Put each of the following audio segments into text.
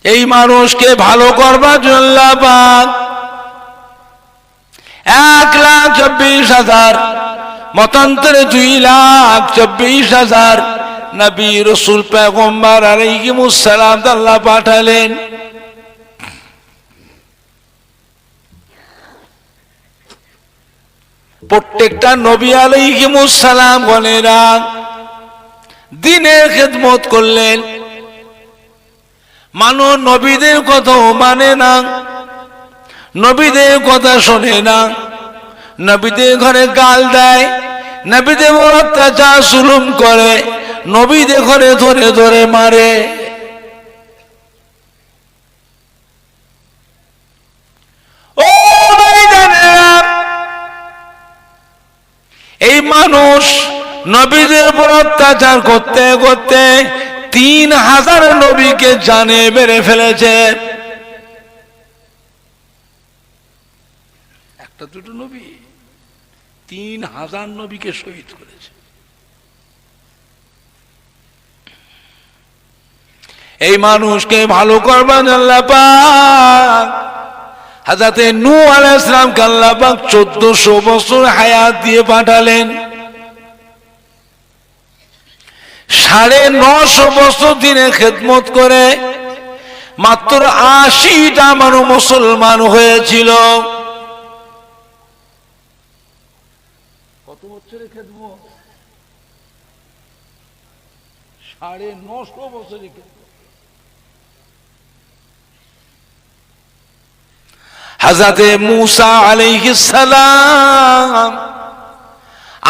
এই মানুষকে ভালো করবার জন্য পাক 1,24,000 মতান্তরে 2,24,000 নবী রাসূল পয়গম্বর আলাইহিমুস সালাম আল্লাহ পাঠালেন। প্রত্যেকটা নবী আলাইহিমুস সালাম গণেরা দ্বীনের খেদমত করলেন। মানুষ নবীদের কথা মানে না, নবীদের কথা শোনে না, নবীদের ঘরে গাল দেয়, নবীদের অত্যাচার জুলুম করে, নবীদের ঘরে ধরে ধরে মারে। ও ভাইজানেরা, এই মানুষ নবীদের উপর অত্যাচার করতে করতে 3,000 নবীকে জানে মেরে ফেলেছে। একটা দুটো নবী 3,000 নবীকে শহীদ করেছে। এই মানুষকে ভালো করবেন আল্লাহ পাক হযরতে নূহ আলাইহিস সালামকে আল্লাহ পাক 1400 বছর হায়াত দিয়ে পাঠালেন। 950 বছর দিনে খেদমত করে মাত্র 80টা মানুষ মুসলমান হয়েছিল। কত বছরের খেদমত? 950 বছরের খেদমত। হযরতে মূসা আলাইহিস সালাম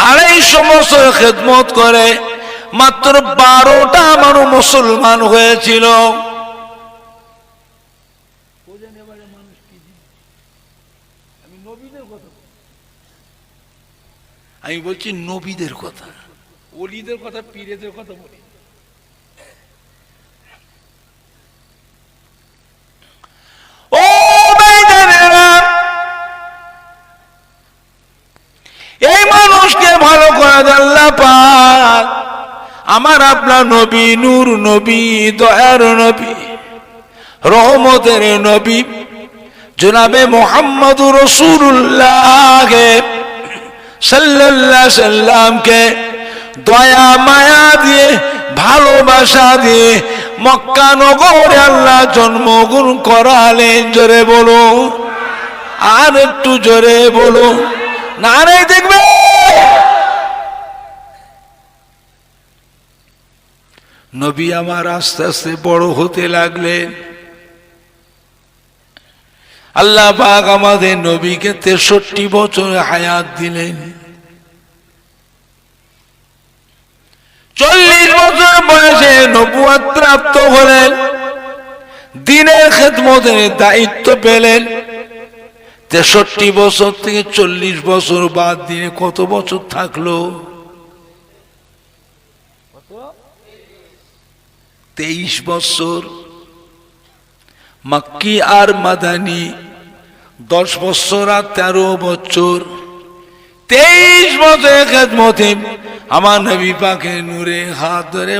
250 বছর খেদমত করে মাত্র 12টা মানুষ মুসলমান হয়েছিল। আমি বলছি নবীদের কথা, ওলিদের কথা, পীরেদের কথা বলি। ও ভাইজানেরা, এই মানুষকে ভালো করে আল্লাহ পাক আমার আপনার নবী, নূর নবী, দয়ার নবী, রহমতের নবী জনাবে মুহাম্মদুর রাসূলুল্লাহ সাল্লাল্লাহু আলাইহি সাল্লামকে দয়া মায়া দিয়ে, ভালোবাসা দিয়ে মক্কা নগরে আল্লাহ জন্মগ্রহণ করালেন। জোরে বলো, আর একটু জোরে বলো, নারে দেখবে। নবী আমার আস্তে আস্তে বড় হতে লাগলেন। আল্লাহ পাক আমাদের নবীকে 63 বছর হায়াত দিলেন। 40 বছর বয়সে নবুয়ত প্রাপ্ত হলেন, দ্বীনের খেদমতের দায়িত্ব পেলেন। 63 বছর থেকে 40 বছর বাদ দিয়ে কত বছর থাকলো? 23 বছর। মক্কি আর মাদানী 10 বছর আর 13 বছর। 23 বছরের খেদমতে আমার নবী পাকের নূরে হাত ধরে